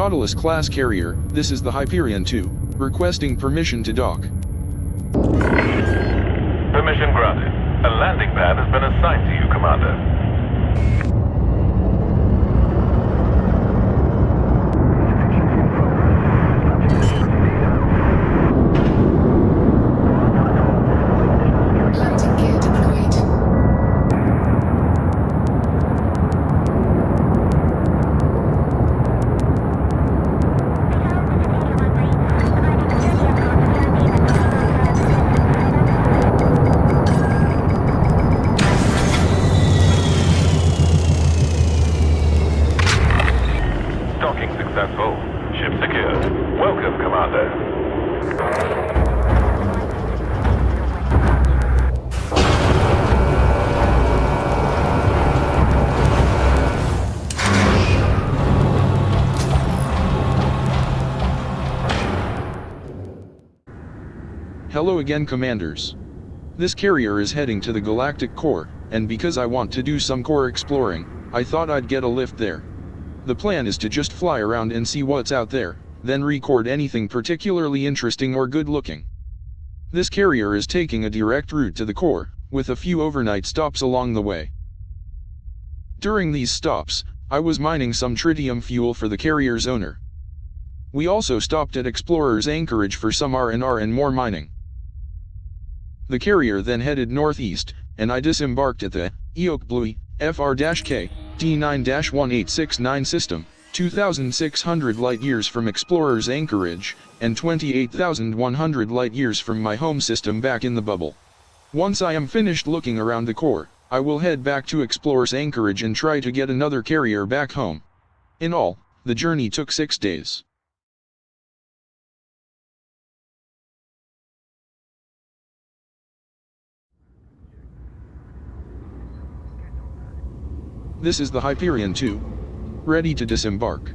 Nautilus-class carrier, this is the Hyperion 2, requesting permission to dock. Permission granted. A landing pad has been assigned to you, Commander. Landing gear deployed. Docking successful. Ship secured. Welcome, Commander. Hello again, Commanders. This carrier is heading to the Galactic Core, and because I want to do some core exploring, I thought I'd get a lift there. The plan is to just fly around and see what's out there, then record anything particularly interesting or good looking. This carrier is taking a direct route to the core, with a few overnight stops along the way. During these stops, I was mining some tritium fuel for the carrier's owner. We also stopped at Explorer's anchorage for some R&R and more mining. The carrier then headed northeast, and I disembarked at the Eokblui FR-K D9-1869 system, 2,600 light-years from Explorer's anchorage, and 28,100 light-years from my home system back in the bubble. Once I am finished looking around the core, I will head back to Explorer's anchorage and try to get another carrier back home. In all, the journey took 6 days. This is the Hyperion 2, ready to disembark.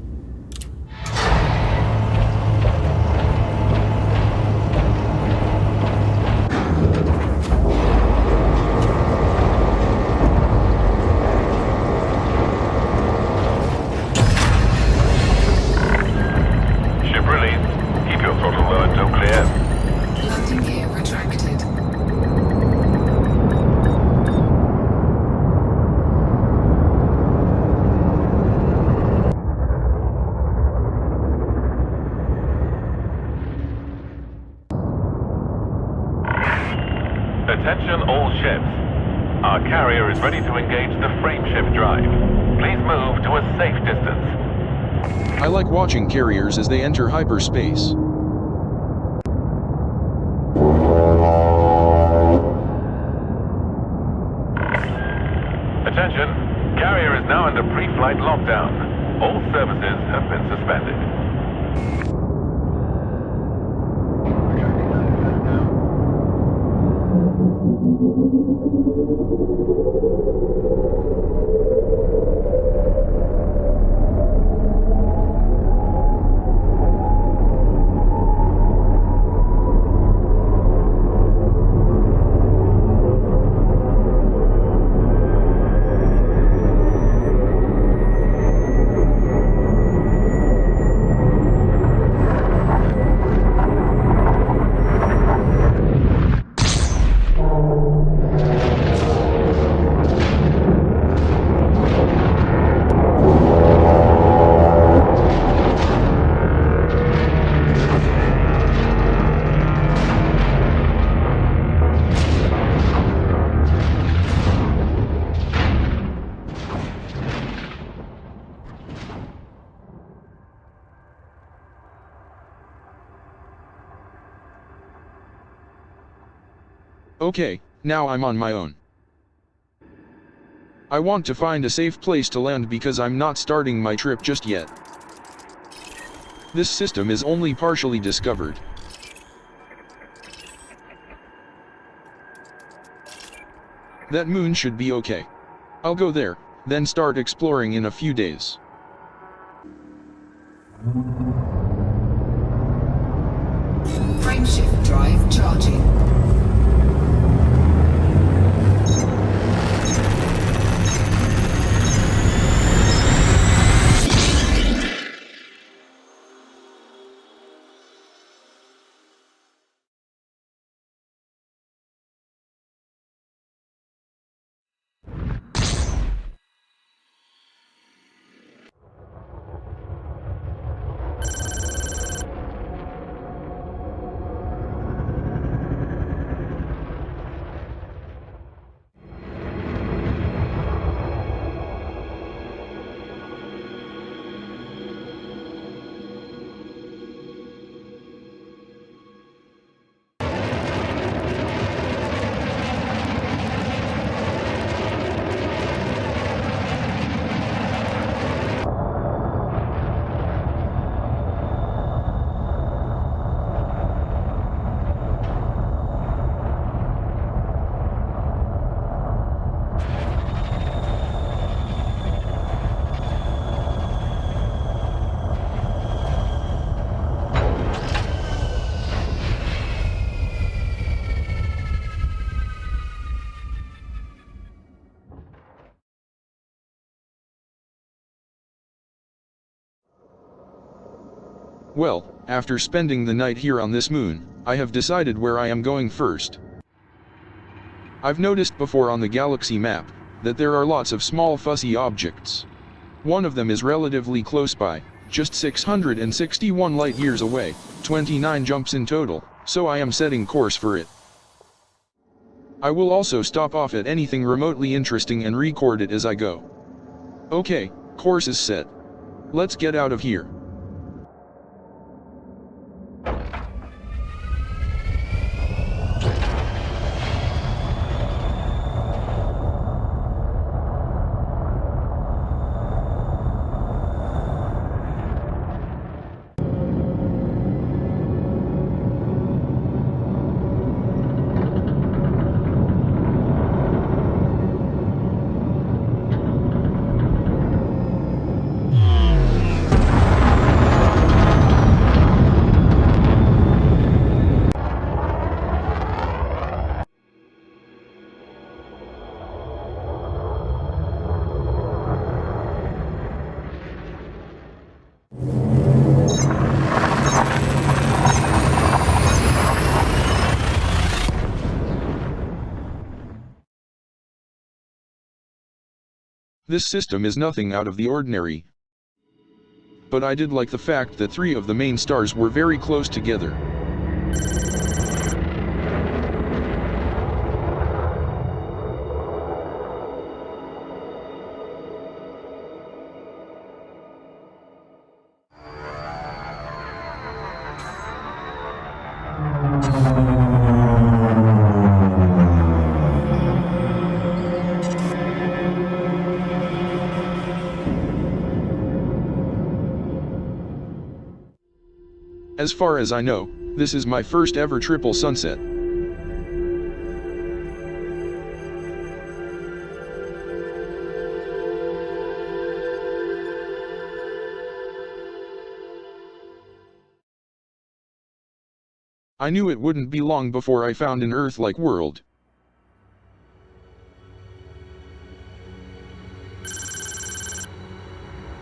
Ship released. Keep your throttle low until clear. Landing gear retracted. Attention all ships. Our carrier is ready to engage the frameshift drive. Please move to a safe distance. I like watching carriers as they enter hyperspace. Attention. Carrier is now under pre-flight lockdown. All services have been suspended. Okay, now I'm on my own. I want to find a safe place to land because I'm not starting my trip just yet. This system is only partially discovered. That moon should be okay. I'll go there, then start exploring in a few days. Frameshift drive charging. Well, after spending the night here on this moon, I have decided where I am going first. I've noticed before on the galaxy map that there are lots of small fuzzy objects. One of them is relatively close by, just 661 light-years away, 29 jumps in total, so I am setting course for it. I will also stop off at anything remotely interesting and record it as I go. Okay, course is set. Let's get out of here. This system is nothing out of the ordinary. But I did like the fact that 3 of the main stars were very close together. As far as I know, this is my first ever triple sunset. I knew it wouldn't be long before I found an Earth-like world.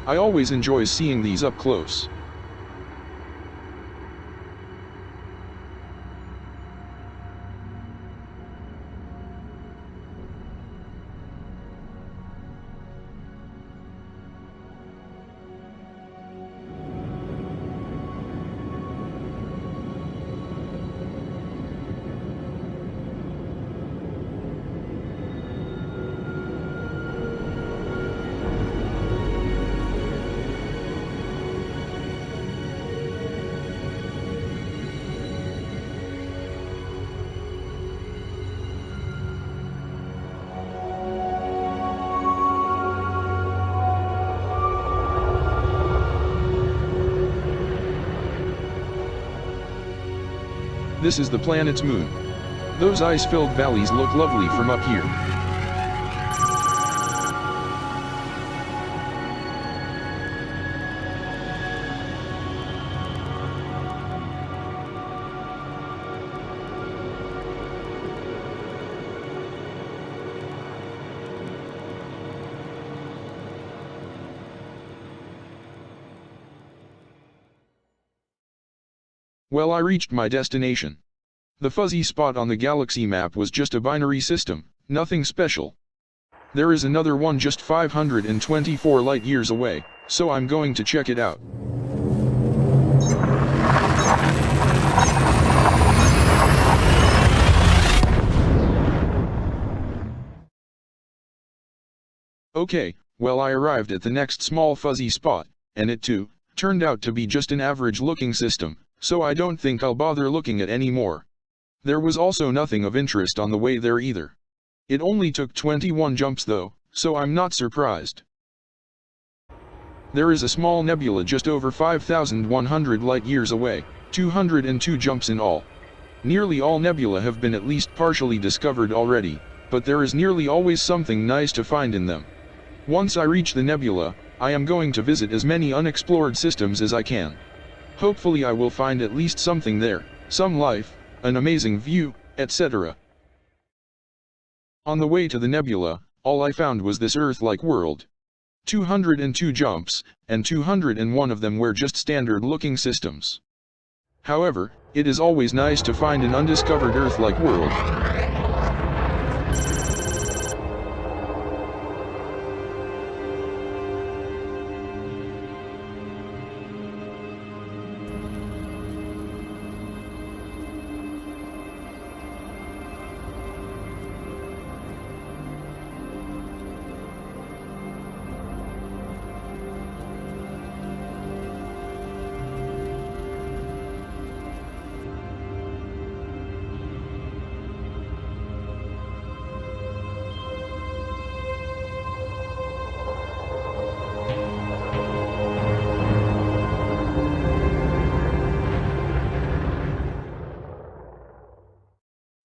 I always enjoy seeing these up close. This is the planet's moon. Those ice-filled valleys look lovely from up here. Well, I reached my destination. The fuzzy spot on the galaxy map was just a binary system, nothing special. There is another one just 524 light-years away, so I'm going to check it out. Okay, well, I arrived at the next small fuzzy spot, and it too turned out to be just an average-looking system, so I don't think I'll bother looking at any more. There was also nothing of interest on the way there either. It only took 21 jumps though, so I'm not surprised. There is a small nebula just over 5,100 light-years away, 202 jumps in all. Nearly all nebula have been at least partially discovered already, but there is nearly always something nice to find in them. Once I reach the nebula, I am going to visit as many unexplored systems as I can. Hopefully I will find at least something there, some life, an amazing view, etc. On the way to the nebula, all I found was this Earth-like world. 202 jumps, and 201 of them were just standard-looking systems. However, it is always nice to find an undiscovered Earth-like world.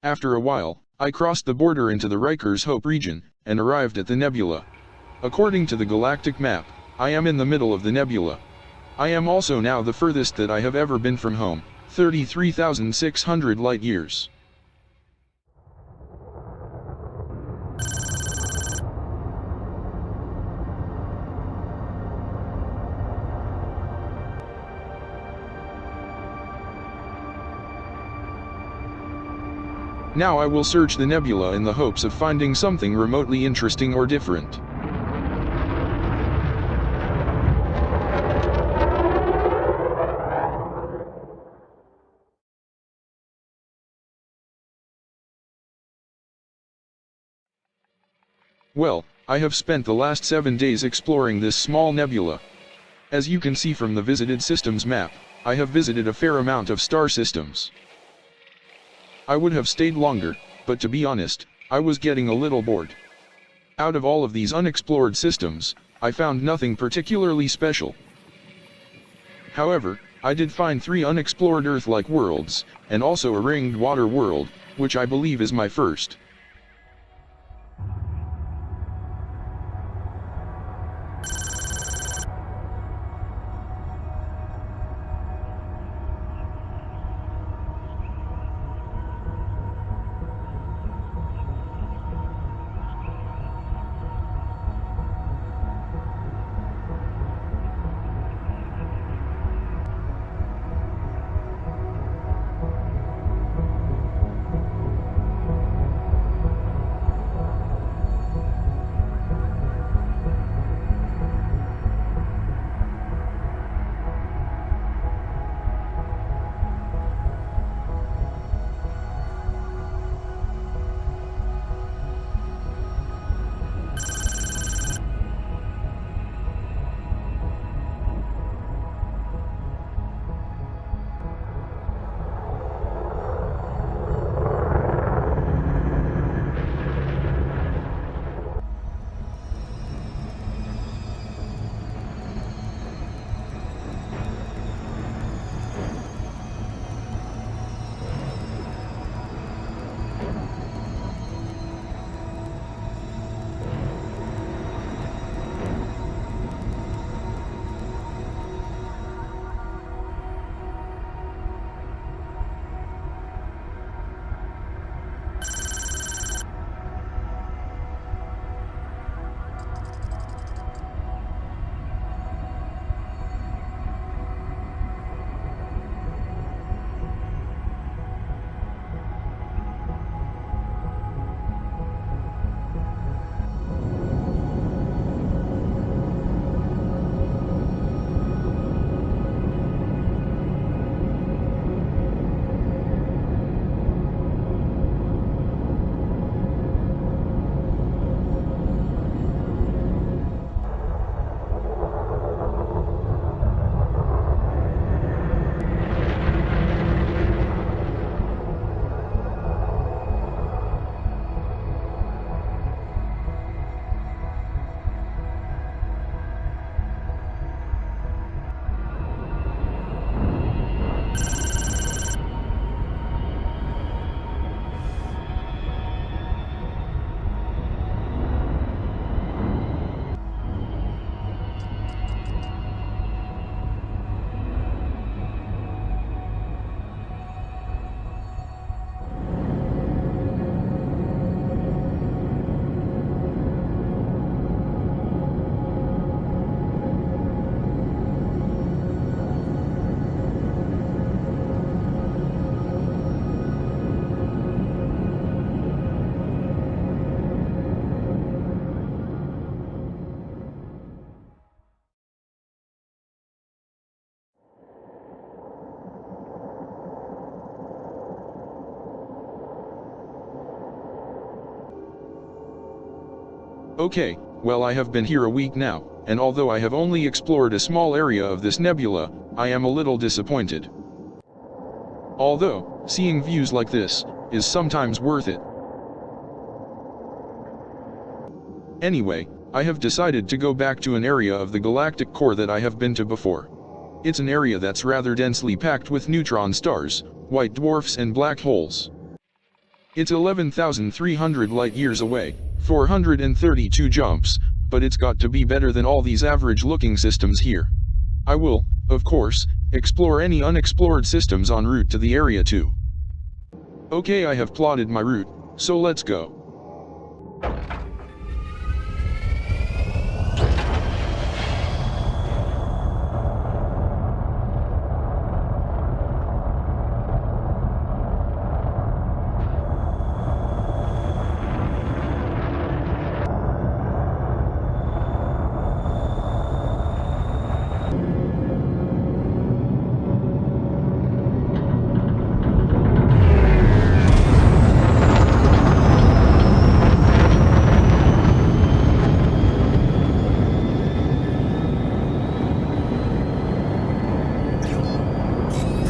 After a while, I crossed the border into the Rikers Hope region, and arrived at the nebula. According to the galactic map, I am in the middle of the nebula. I am also now the furthest that I have ever been from home, 33,600 light years. Now I will search the nebula in the hopes of finding something remotely interesting or different. Well, I have spent the last 7 days exploring this small nebula. As you can see from the visited systems map, I have visited a fair amount of star systems. I would have stayed longer, but to be honest, I was getting a little bored. Out of all of these unexplored systems, I found nothing particularly special. However, I did find 3 unexplored Earth-like worlds, and also a ringed water world, which I believe is my first. Okay, well I have been here a week now, and although I have only explored a small area of this nebula, I am a little disappointed. Although, seeing views like this is sometimes worth it. Anyway, I have decided to go back to an area of the galactic core that I have been to before. It's an area that's rather densely packed with neutron stars, white dwarfs and black holes. It's 11,300 light-years away, 432 jumps, but it's got to be better than all these average-looking systems here. I will, of course, explore any unexplored systems en route to the area too. Okay, I have plotted my route, so let's go.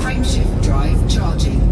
Frameshift drive charging.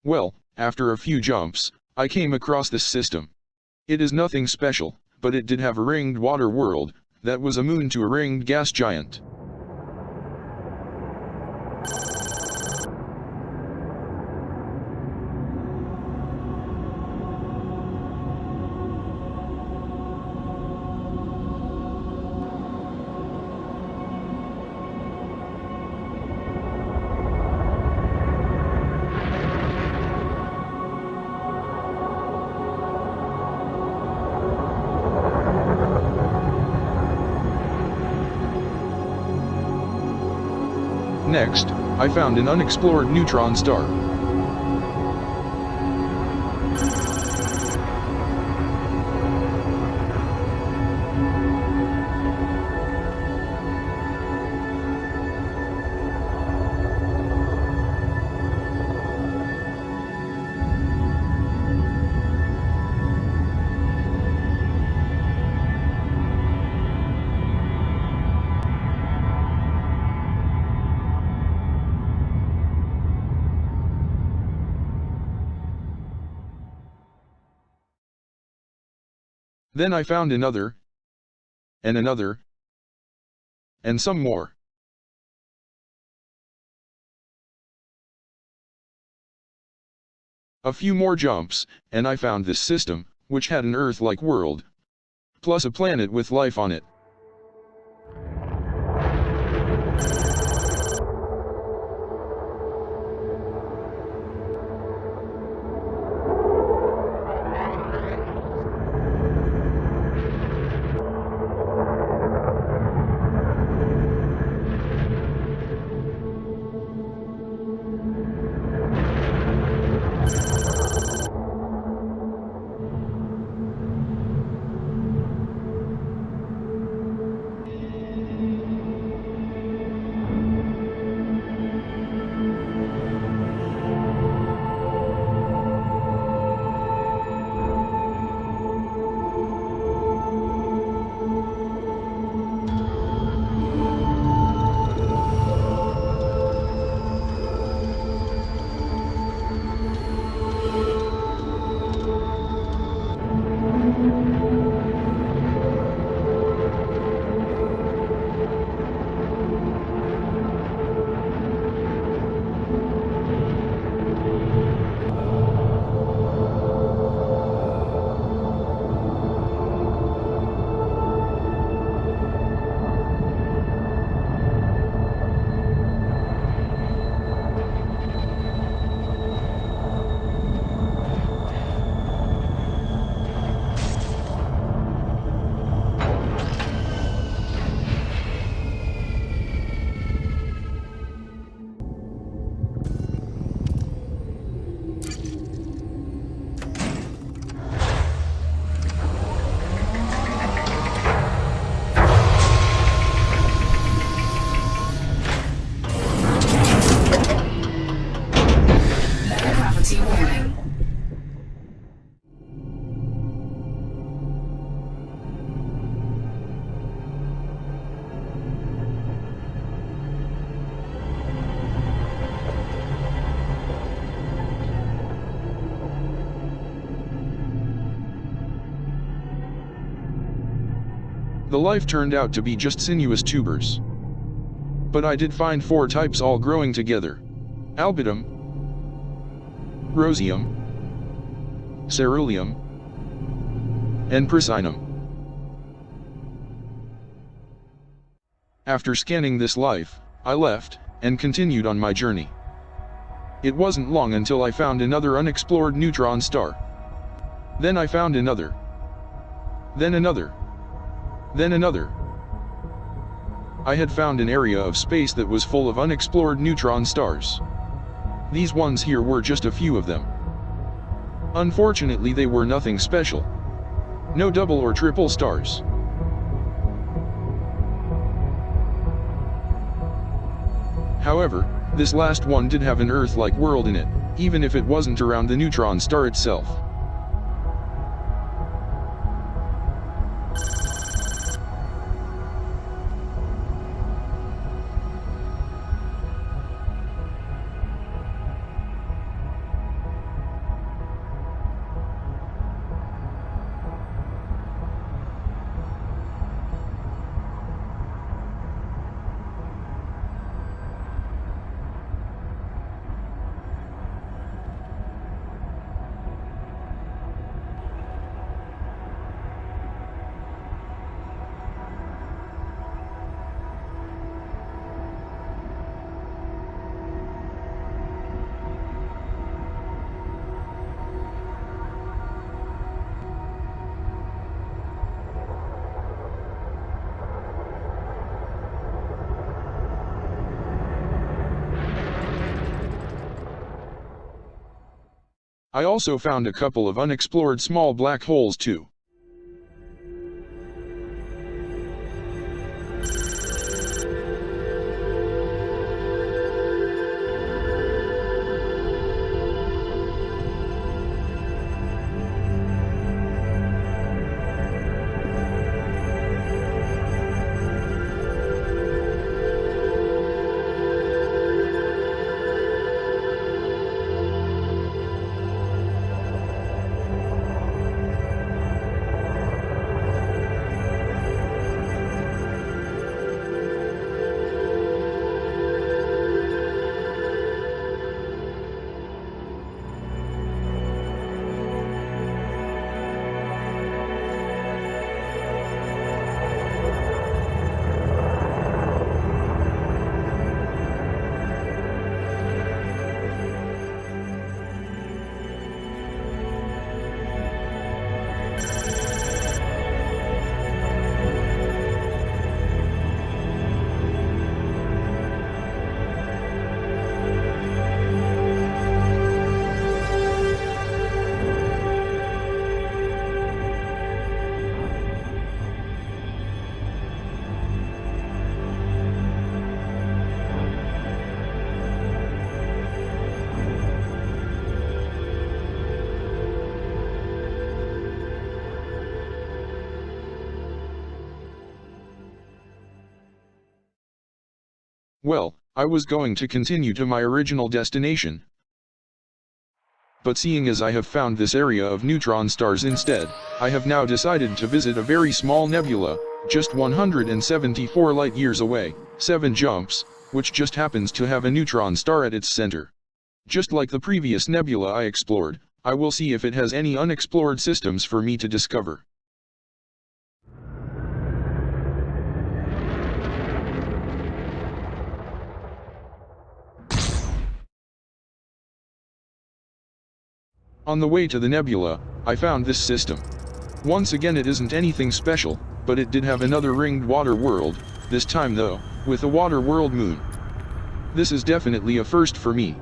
Well, after a few jumps, I came across this system. It is nothing special, but it did have a ringed water world that was a moon to a ringed gas giant. Next, I found an unexplored neutron star. Then I found another, and another, and some more. A few more jumps, and I found this system, which had an Earth-like world, plus a planet with life on it. The life turned out to be just sinuous tubers. But I did find 4 types all growing together: albidium, rosium, ceruleum, and prasinum. After scanning this life, I left, and continued on my journey. It wasn't long until I found another unexplored neutron star. Then I found another. Then another. Then another. I had found an area of space that was full of unexplored neutron stars. These ones here were just a few of them. Unfortunately, they were nothing special. No double or triple stars. However, this last one did have an Earth-like world in it, even if it wasn't around the neutron star itself. I also found a couple of unexplored small black holes too. Well, I was going to continue to my original destination. But seeing as I have found this area of neutron stars instead, I have now decided to visit a very small nebula, just 174 light-years away, 7 jumps, which just happens to have a neutron star at its center. Just like the previous nebula I explored, I will see if it has any unexplored systems for me to discover. On the way to the nebula, I found this system. Once again, it isn't anything special, but it did have another ringed water world, this time though, with a water world moon. This is definitely a first for me.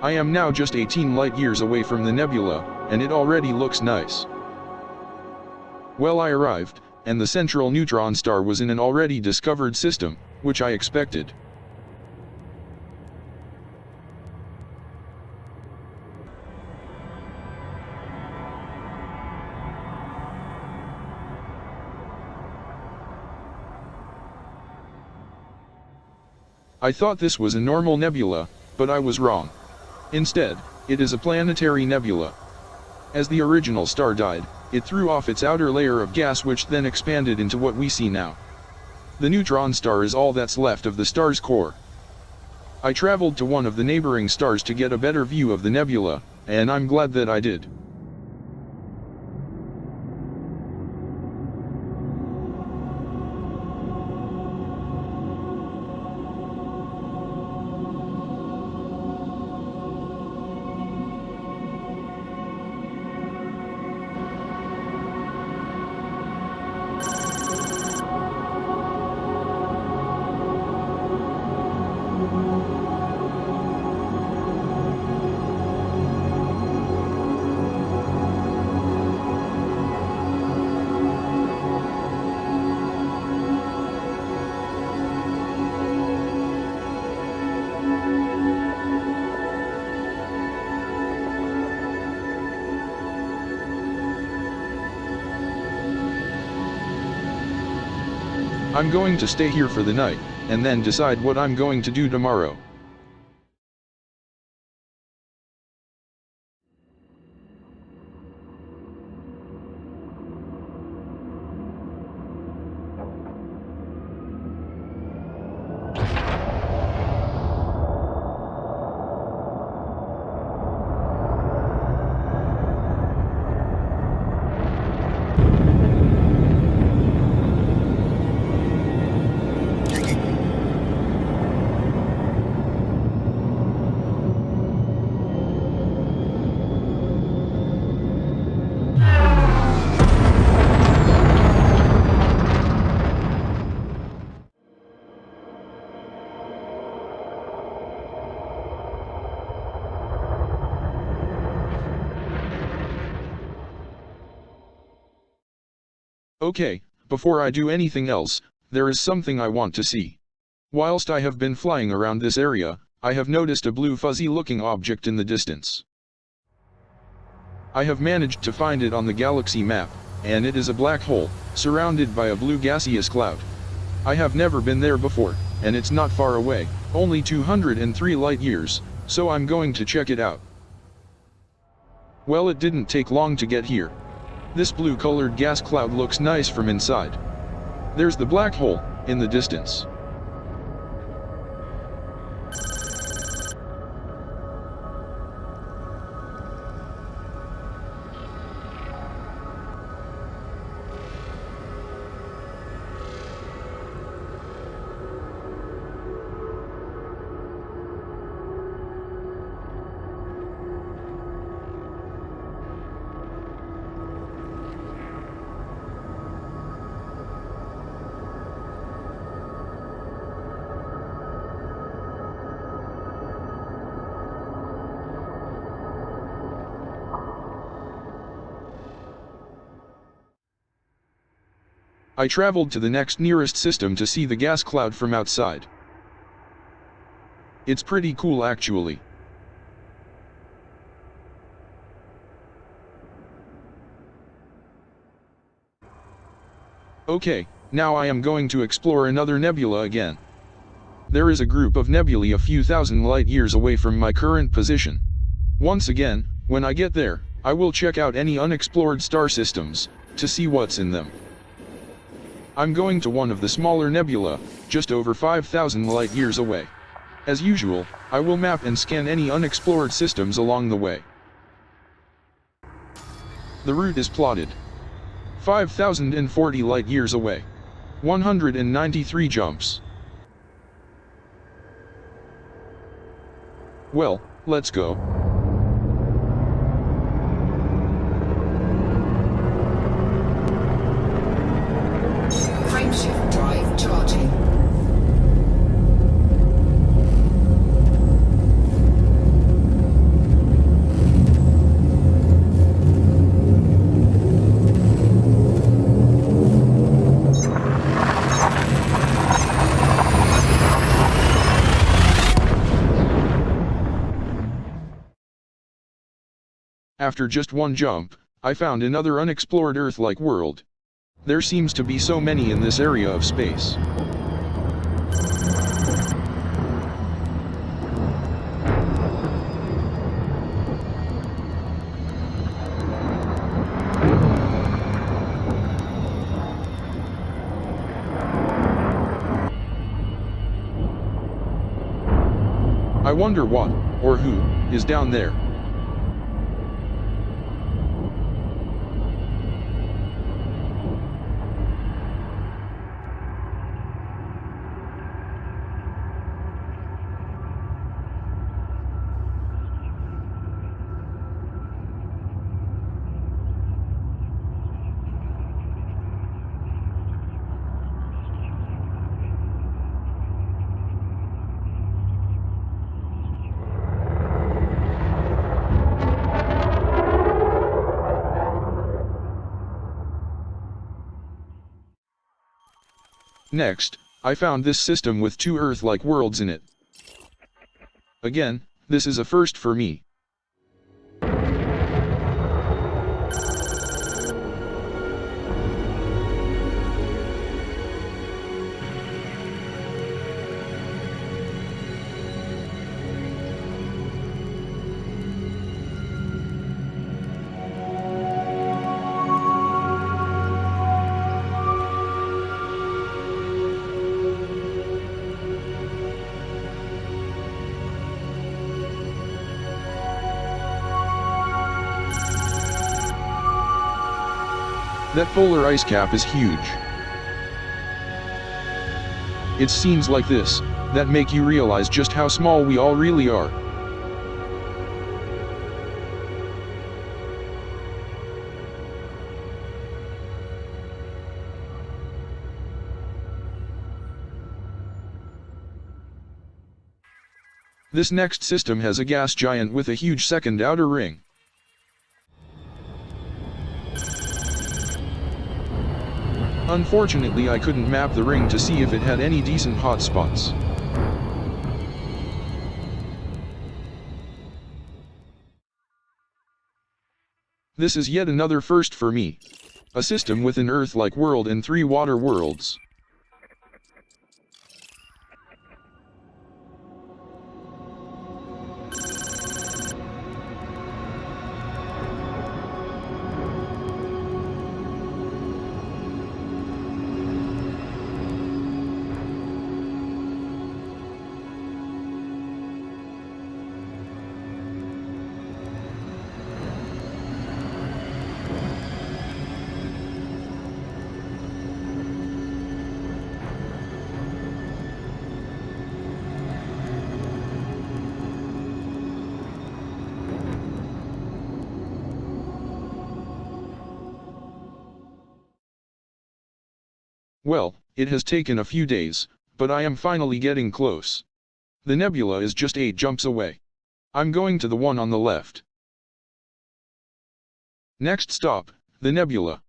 I am now just 18 light years away from the nebula, and it already looks nice. Well, I arrived, and the central neutron star was in an already discovered system, which I expected. I thought this was a normal nebula, but I was wrong. Instead, it is a planetary nebula. As the original star died, it threw off its outer layer of gas, which then expanded into what we see now. The neutron star is all that's left of the star's core. I traveled to one of the neighboring stars to get a better view of the nebula, and I'm glad that I did. I'm going to stay here for the night, and then decide what I'm going to do tomorrow. Okay, before I do anything else, there is something I want to see. Whilst I have been flying around this area, I have noticed a blue fuzzy-looking object in the distance. I have managed to find it on the galaxy map, and it is a black hole, surrounded by a blue gaseous cloud. I have never been there before, and it's not far away, only 203 light years, so I'm going to check it out. Well, it didn't take long to get here. This blue-colored gas cloud looks nice from inside. There's the black hole, in the distance. I traveled to the next nearest system to see the gas cloud from outside. It's pretty cool actually. Okay, now I am going to explore another nebula again. There is a group of nebulae a few thousand light years away from my current position. Once again, when I get there, I will check out any unexplored star systems, to see what's in them. I'm going to one of the smaller nebula, just over 5,000 light years away. As usual, I will map and scan any unexplored systems along the way. The route is plotted. 5,040 light years away. 193 jumps. Well, let's go. Frameshift drive charging. After just one jump, I found another unexplored Earth-like world. There seems to be so many in this area of space. I wonder what, or who, is down there. Next, I found this system with two Earth-like worlds in it. Again, this is a first for me. That polar ice cap is huge. It's scenes like this that make you realize just how small we all really are. This next system has a gas giant with a huge second outer ring. Unfortunately, I couldn't map the ring to see if it had any decent hotspots. This is yet another first for me. A system with an Earth-like world and 3 water worlds. Well, it has taken a few days, but I am finally getting close. The nebula is just 8 jumps away. I'm going to the one on the left. Next stop, the nebula.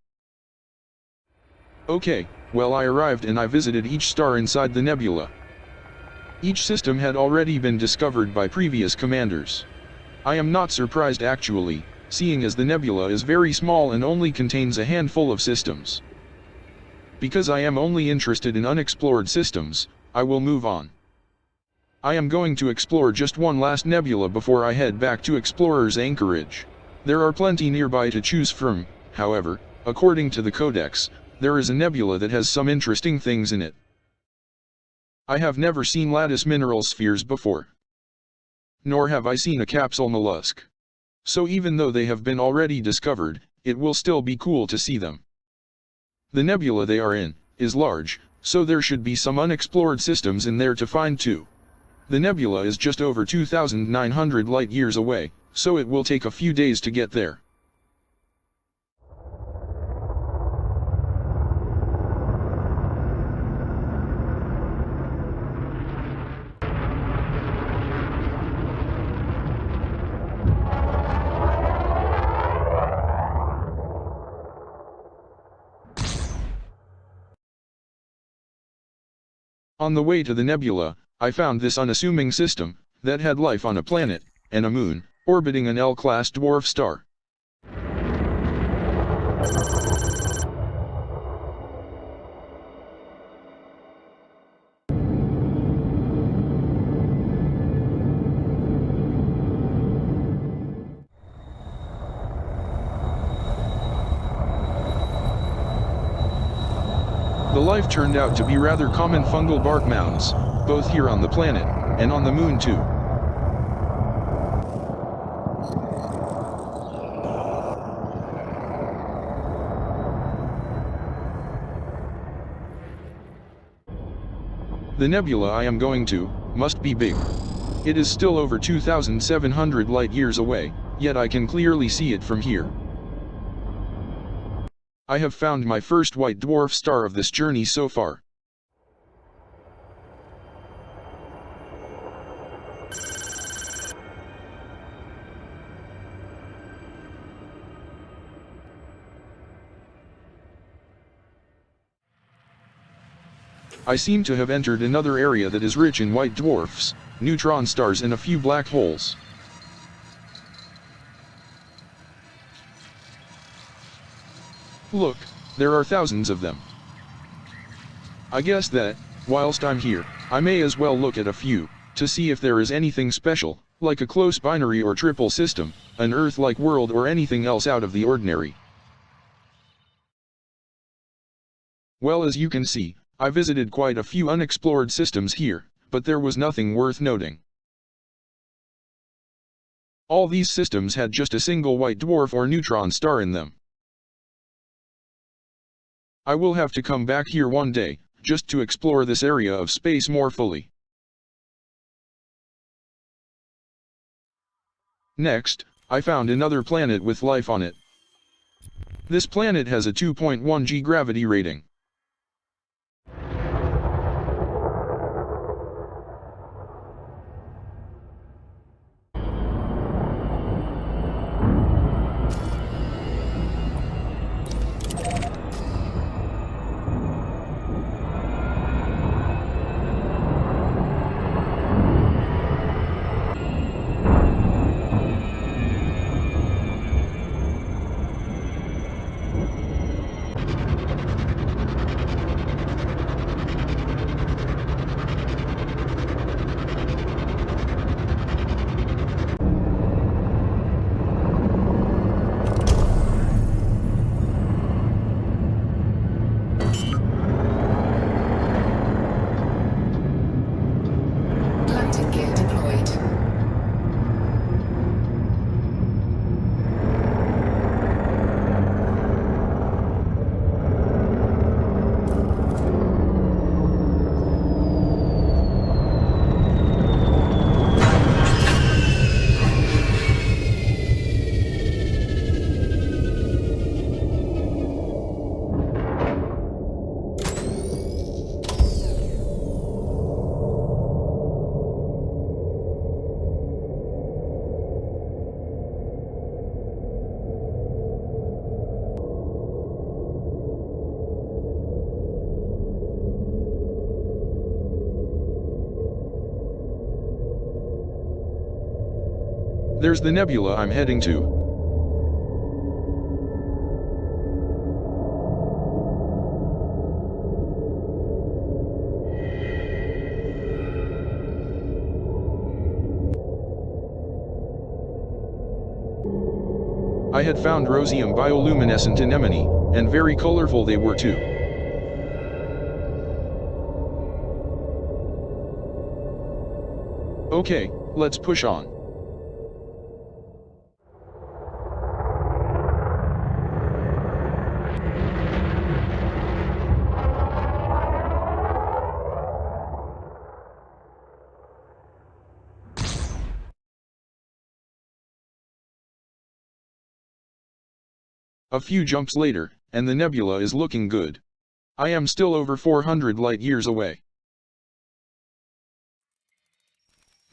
Okay, well, I arrived and I visited each star inside the nebula. Each system had already been discovered by previous commanders. I am not surprised actually, seeing as the nebula is very small and only contains a handful of systems. Because I am only interested in unexplored systems, I will move on. I am going to explore just one last nebula before I head back to Explorer's Anchorage. There are plenty nearby to choose from, however, according to the Codex, there is a nebula that has some interesting things in it. I have never seen lattice mineral spheres before. Nor have I seen a capsule mollusk. So even though they have been already discovered, it will still be cool to see them. The nebula they are in is large, so there should be some unexplored systems in there to find too. The nebula is just over 2,900 light-years away, so it will take a few days to get there. On the way to the nebula, I found this unassuming system that had life on a planet and a moon, orbiting an L-class dwarf star. The life turned out to be rather common fungal bark mounds, both here on the planet, and on the moon too. The nebula I am going to must be big. It is still over 2,700 light-years away, yet I can clearly see it from here. I have found my first white dwarf star of this journey so far. I seem to have entered another area that is rich in white dwarfs, neutron stars and a few black holes. Look, there are thousands of them. I guess that, whilst I'm here, I may as well look at a few, to see if there is anything special, like a close binary or triple system, an Earth-like world or anything else out of the ordinary. Well, as you can see, I visited quite a few unexplored systems here, but there was nothing worth noting. All these systems had just a single white dwarf or neutron star in them. I will have to come back here one day, just to explore this area of space more fully. Next, I found another planet with life on it. This planet has a 2.1 g gravity rating. Landing gear deployed. There's the nebula I'm heading to. I had found rosium bioluminescent anemone, and very colorful they were too. Okay, let's push on. A few jumps later, and the nebula is looking good. I am still over 400 light-years away.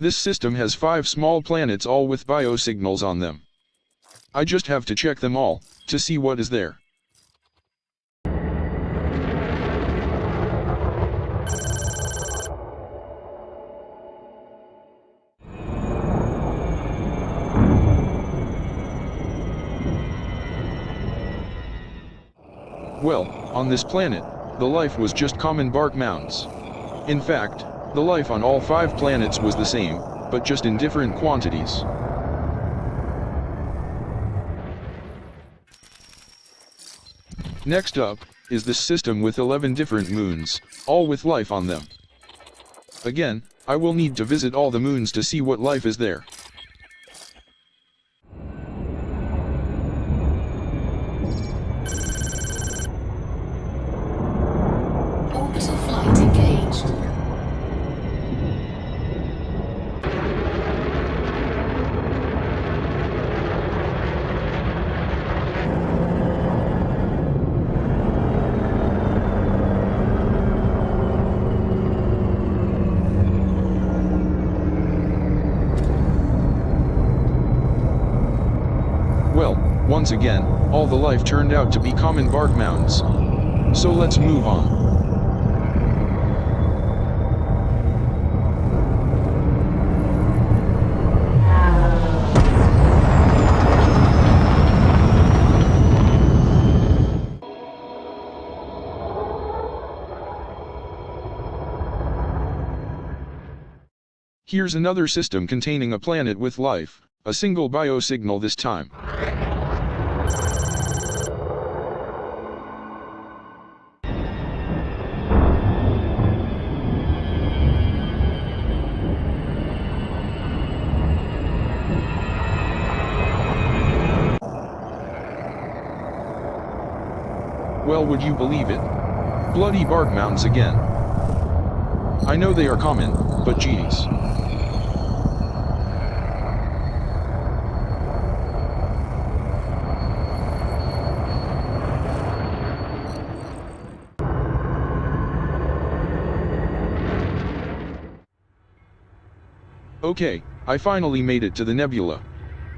This system has 5 small planets, all with biosignals on them. I just have to check them all, to see what is there. Well, on this planet, the life was just common bark mounds. In fact, the life on all 5 planets was the same, but just in different quantities. Next up, is this system with 11 different moons, all with life on them. Again, I will need to visit all the moons to see what life is there. Orbital flight engaged. Well, once again, all the life turned out to be common bark mounds. So let's move on. Here's another system containing a planet with life, a single biosignal this time. Well, would you believe it? Bloody bark mounds again. I know they are common, but geez. Okay, I finally made it to the nebula.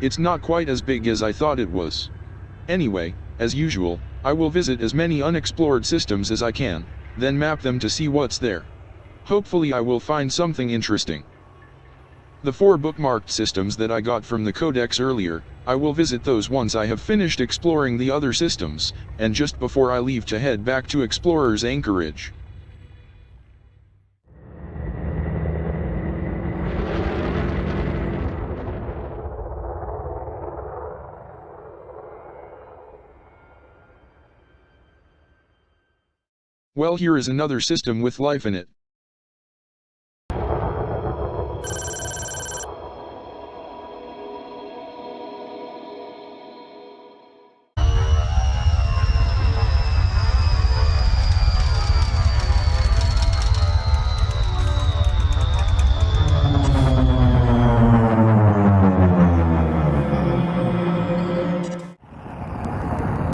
It's not quite as big as I thought it was. Anyway, as usual, I will visit as many unexplored systems as I can, then map them to see what's there. Hopefully I will find something interesting. The 4 bookmarked systems that I got from the codex earlier, I will visit those once I have finished exploring the other systems, and just before I leave to head back to Explorer's Anchorage. Well, here is another system with life in it.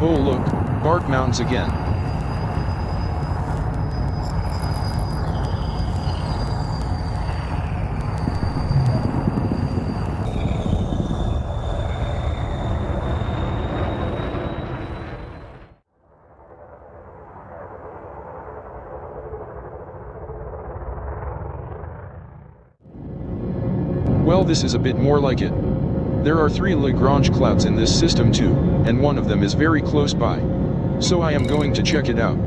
Oh look, bark mounds again. Well, this is a bit more like it. There are 3 Lagrange clouds in this system too, and one of them is very close by. So I am going to check it out.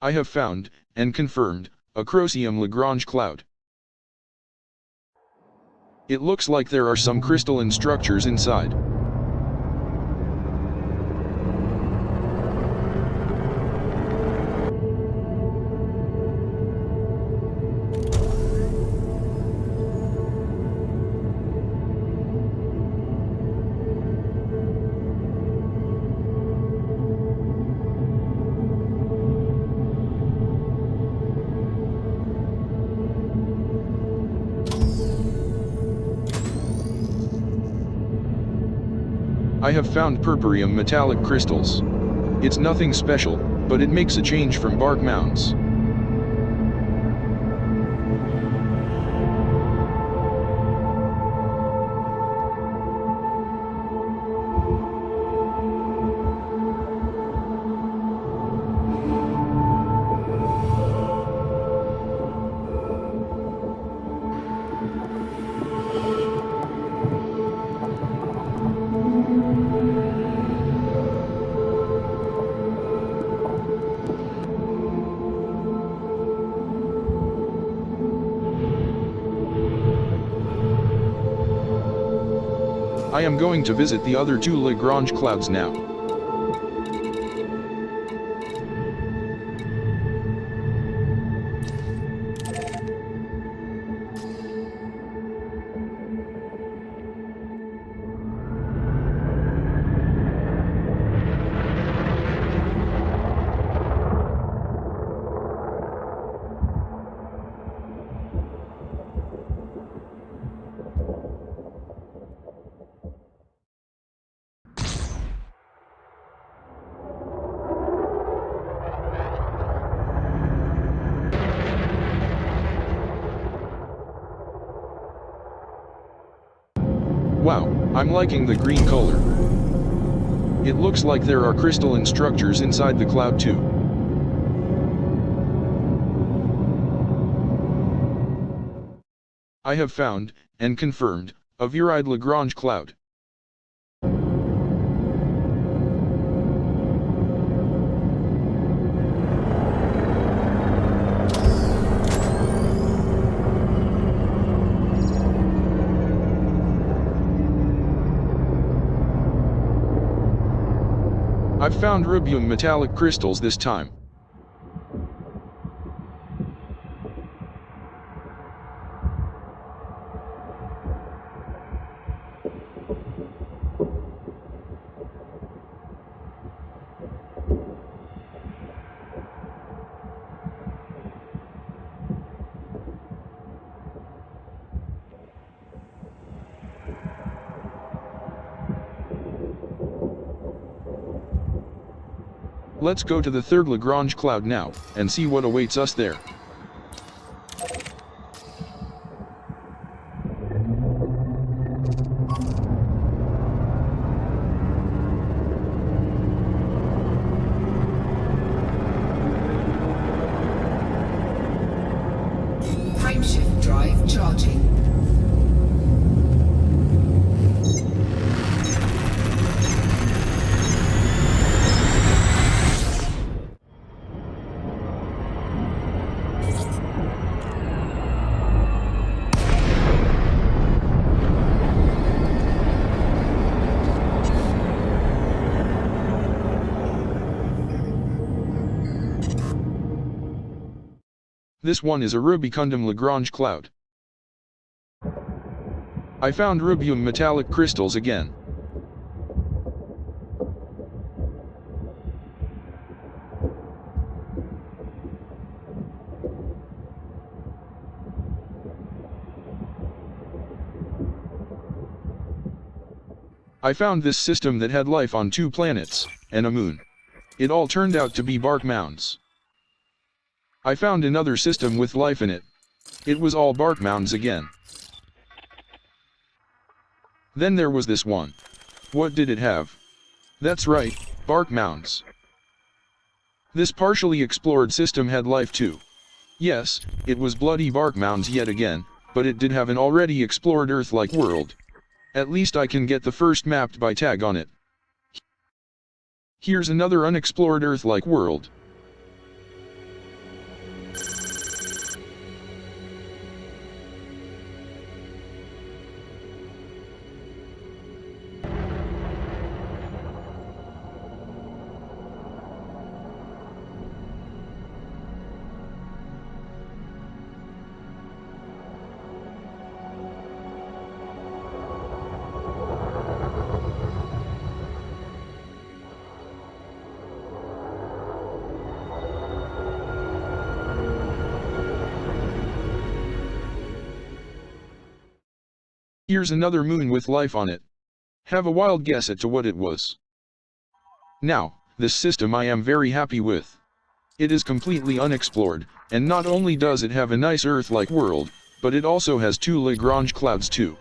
I have found, and confirmed, a Crosium Lagrange cloud. It looks like there are some crystalline structures inside. I have found purpurium metallic crystals. It's nothing special, but it makes a change from bark mounds. I am going to visit the other two Lagrange clouds now. Wow, I'm liking the green color. It looks like there are crystalline structures inside the cloud too. I have found, and confirmed, a viride Lagrange cloud. I've found rubium metallic crystals this time. Let's go to the third Lagrange cloud now, and see what awaits us there. Frameshift drive charging. This one is a rubicundum Lagrange cloud. I found rubium metallic crystals again. I found this system that had life on 2 planets, and a moon. It all turned out to be bark mounds. I found another system with life in it. It was all bark mounds again. Then there was this one. What did it have? That's right, bark mounds. This partially explored system had life too. Yes, it was bloody bark mounds yet again, but it did have an already explored Earth-like world. At least I can get the first mapped by tag on it. Here's another unexplored Earth-like world. Here's another moon with life on it. Have a wild guess as to what it was. Now, this system I am very happy with. It is completely unexplored, and not only does it have a nice Earth-like world, but it also has 2 Lagrange clouds too.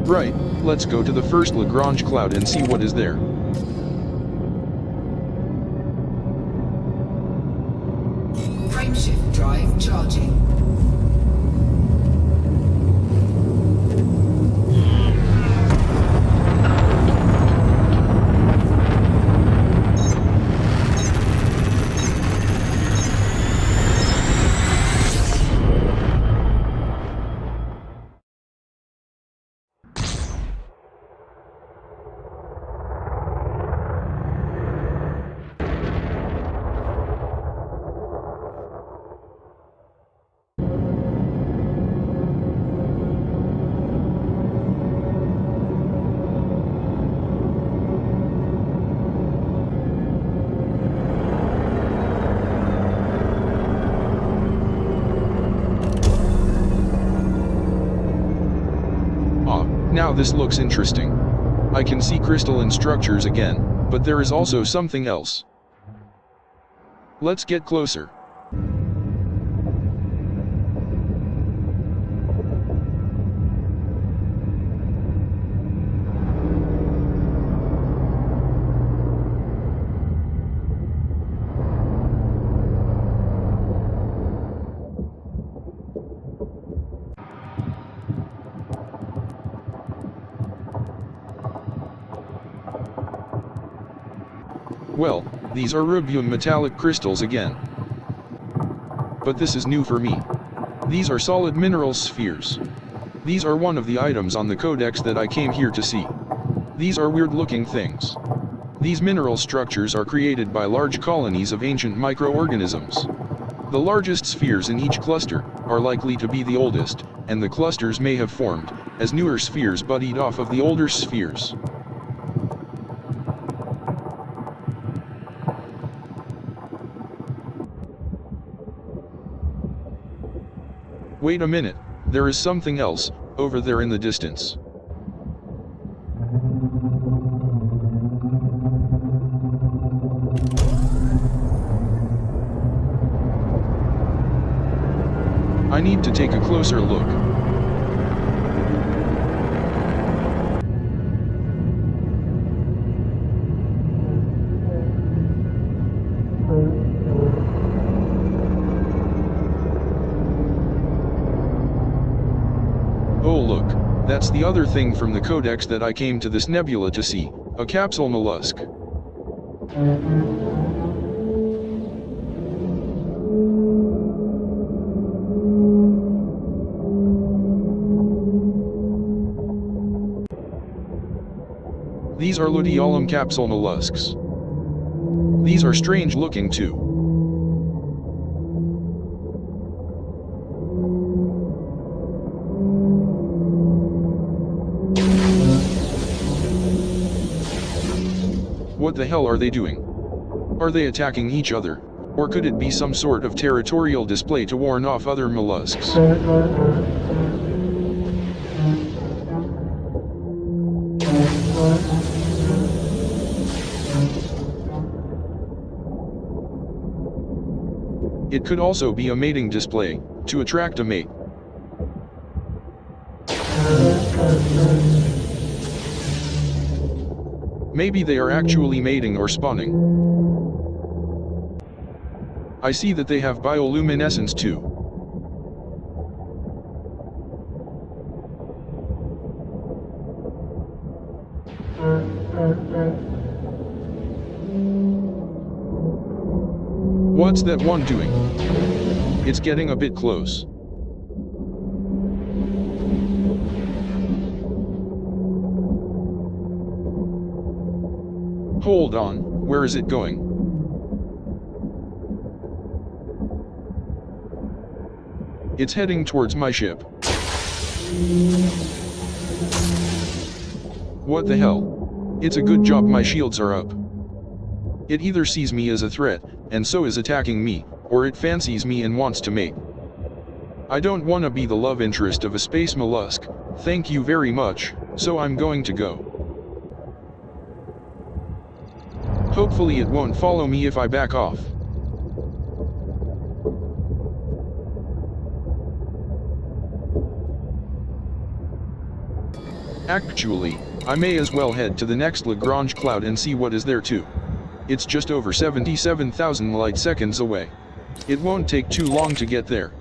Right, let's go to the first Lagrange cloud and see what is there. Frameshift drive charging. Now this looks interesting. I can see crystalline structures again, but there is also something else. Let's get closer. Well, these are rubium metallic crystals again. But this is new for me. These are solid mineral spheres. These are one of the items on the codex that I came here to see. These are weird looking things. These mineral structures are created by large colonies of ancient microorganisms. The largest spheres in each cluster are likely to be the oldest, and the clusters may have formed as newer spheres buddied off of the older spheres. Wait a minute, there is something else, over there in the distance. I need to take a closer look. Oh look, that's the other thing from the codex that I came to this nebula to see, a capsule mollusk. These are luteolum capsule mollusks. These are strange looking too. What the hell are they doing? Are they attacking each other? Or could it be some sort of territorial display to warn off other mollusks? It could also be a mating display, to attract a mate. Maybe they are actually mating or spawning. I see that they have bioluminescence too. What's that one doing? It's getting a bit close. Hold on, where is it going? It's heading towards my ship. What the hell? It's a good job my shields are up. It either sees me as a threat, and so is attacking me, or it fancies me and wants to mate. I don't want to be the love interest of a space mollusk, thank you very much, so I'm going to go. Hopefully it won't follow me if I back off. Actually, I may as well head to the next Lagrange cloud and see what is there too. It's just over 77,000 light seconds away. It won't take too long to get there.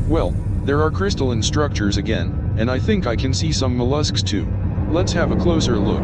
Well, there are crystalline structures again, and I think I can see some mollusks too. Let's have a closer look.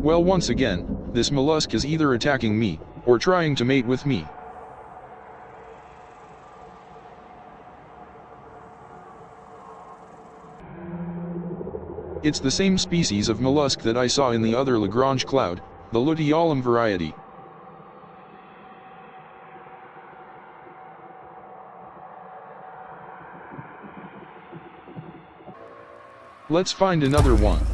Well, once again, this mollusk is either attacking me, or trying to mate with me. It's the same species of mollusk that I saw in the other Lagrange cloud, the Luteolum variety. Let's find another one.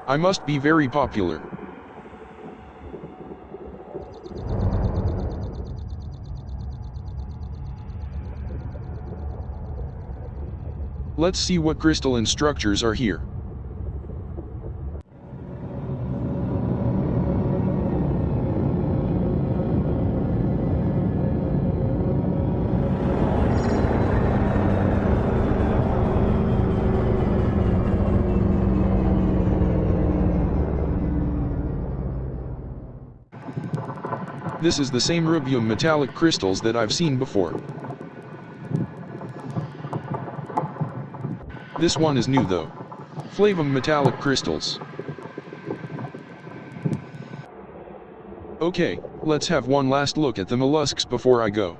I must be very popular. Let's see what crystalline structures are here. This is the same rubium metallic crystals that I've seen before. This one is new though. Flavum metallic crystals. Okay, let's have one last look at the mollusks before I go.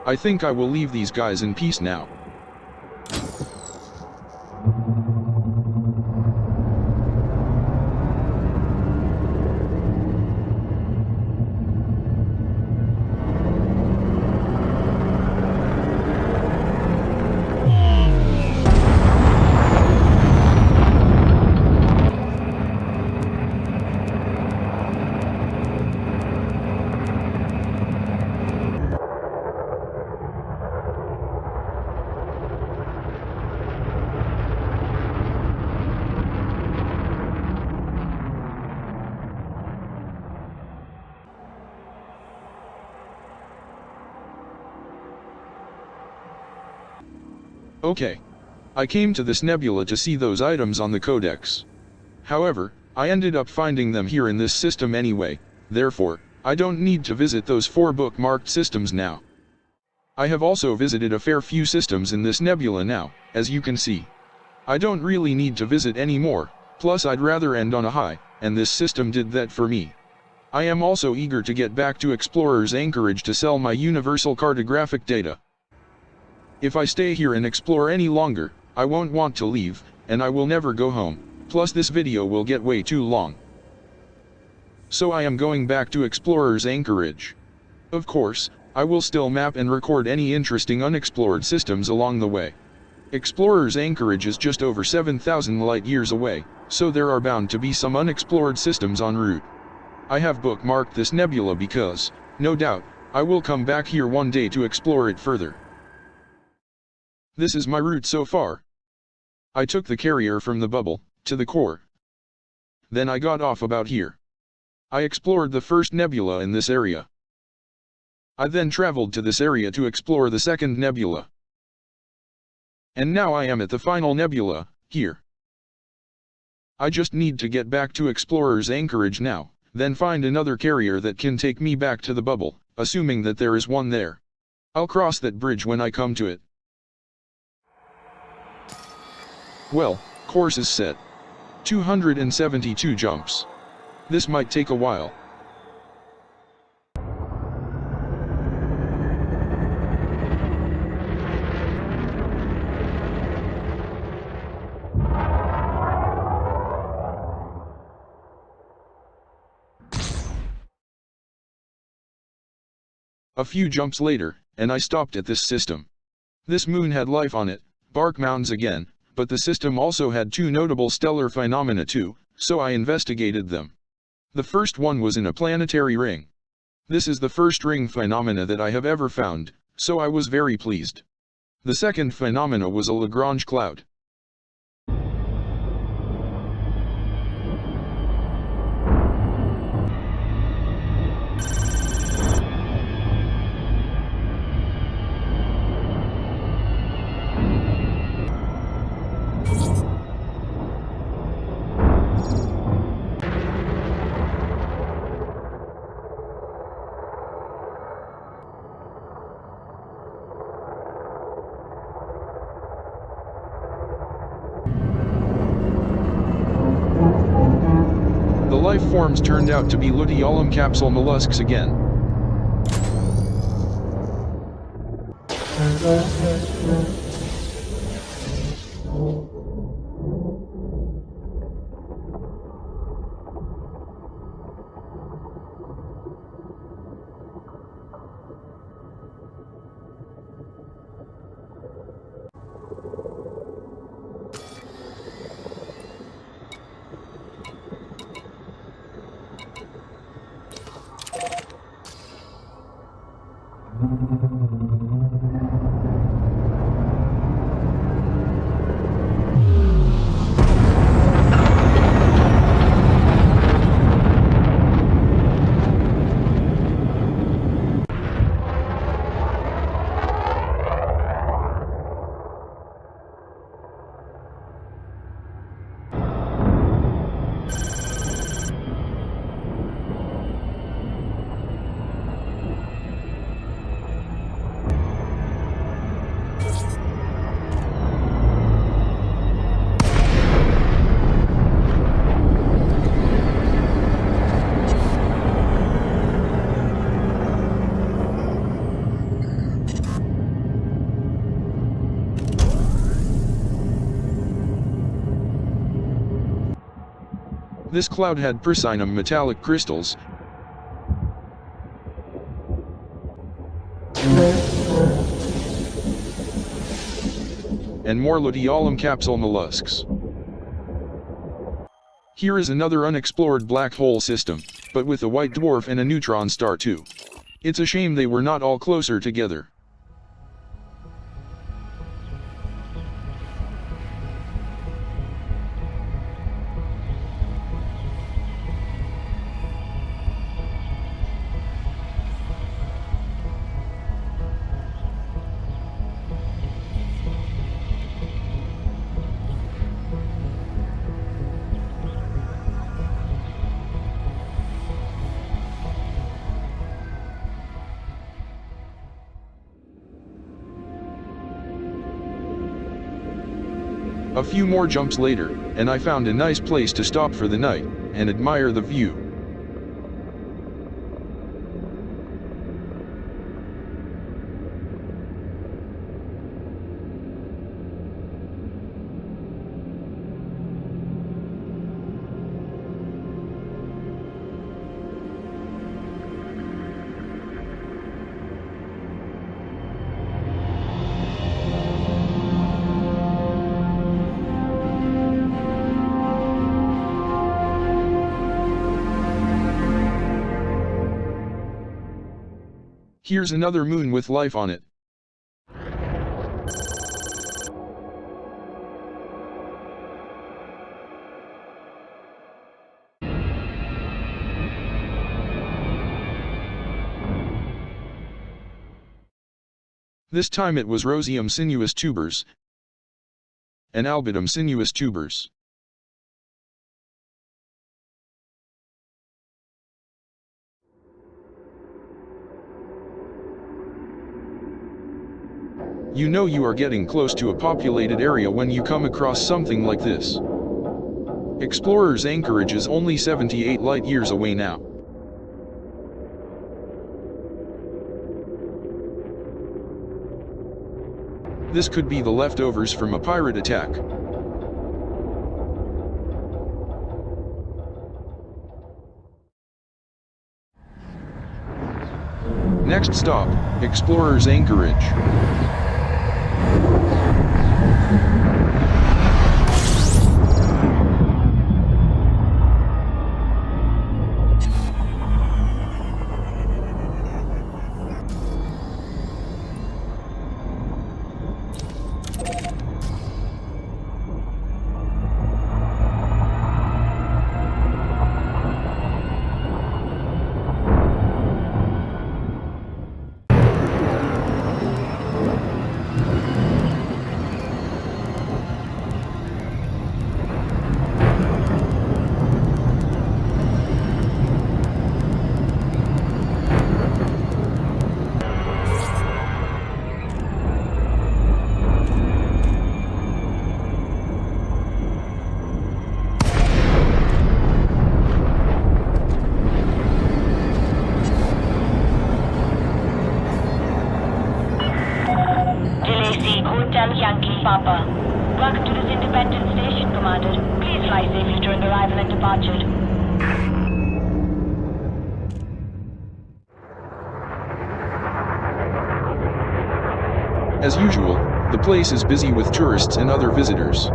I think I will leave these guys in peace now. Okay. I came to this nebula to see those items on the codex. However, I ended up finding them here in this system anyway, therefore, I don't need to visit those 4 bookmarked systems now. I have also visited a fair few systems in this nebula now, as you can see. I don't really need to visit any more, plus I'd rather end on a high, and this system did that for me. I am also eager to get back to Explorer's Anchorage to sell my universal cartographic data. If I stay here and explore any longer, I won't want to leave, and I will never go home, plus this video will get way too long. So I am going back to Explorer's Anchorage. Of course, I will still map and record any interesting unexplored systems along the way. Explorer's Anchorage is just over 7,000 light years away, so there are bound to be some unexplored systems en route. I have bookmarked this nebula because, no doubt, I will come back here one day to explore it further. This is my route so far. I took the carrier from the bubble, to the core. Then I got off about here. I explored the first nebula in this area. I then traveled to this area to explore the second nebula. And now I am at the final nebula, here. I just need to get back to Explorer's Anchorage now, then find another carrier that can take me back to the bubble, assuming that there is one there. I'll cross that bridge when I come to it. Well, course is set. 272 jumps. This might take a while. A few jumps later, and I stopped at this system. This moon had life on it, bark mounds again, but the system also had 2 notable stellar phenomena too, so I investigated them. The first one was in a planetary ring. This is the first ring phenomena that I have ever found, so I was very pleased. The second phenomena was a Lagrange cloud. The life forms turned out to be luteolum capsule mollusks again. This cloud had pristinum metallic crystals, and more luteolum capsule mollusks. Here is another unexplored black hole system, but with a white dwarf and a neutron star too. It's a shame they were not all closer together. A few more jumps later, and I found a nice place to stop for the night, and admire the view. Here's another moon with life on it. This time it was Rosium sinuous tubers and Albidum sinuous tubers. You know you are getting close to a populated area when you come across something like this. Explorer's anchorage is only 78 light years away now. This could be the leftovers from a pirate attack. Next stop, Explorer's anchorage. Papa. Welcome to this independent station, Commander. Please fly safely during arrival and departure. As usual, the place is busy with tourists and other visitors.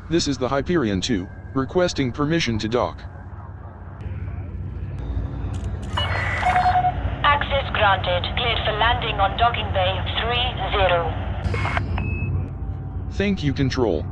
This is the Hyperion 2, requesting permission to dock. Access granted. Cleared for landing on docking bay 30. Thank you, Control.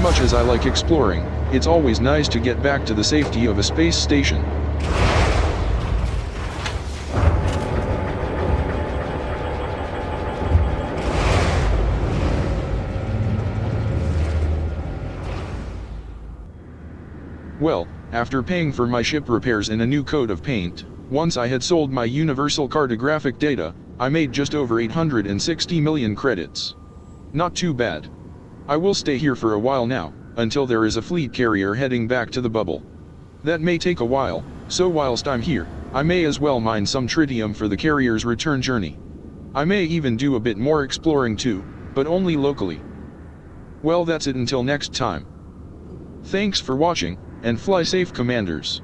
much as I like exploring, it's always nice to get back to the safety of a space station. Well, after paying for my ship repairs and a new coat of paint, once I had sold my universal cartographic data, I made just over 860 million credits. Not too bad. I will stay here for a while now, until there is a fleet carrier heading back to the bubble. That may take a while, so whilst I'm here, I may as well mine some tritium for the carrier's return journey. I may even do a bit more exploring too, but only locally. Well, that's it until next time. Thanks for watching, and fly safe, Commanders.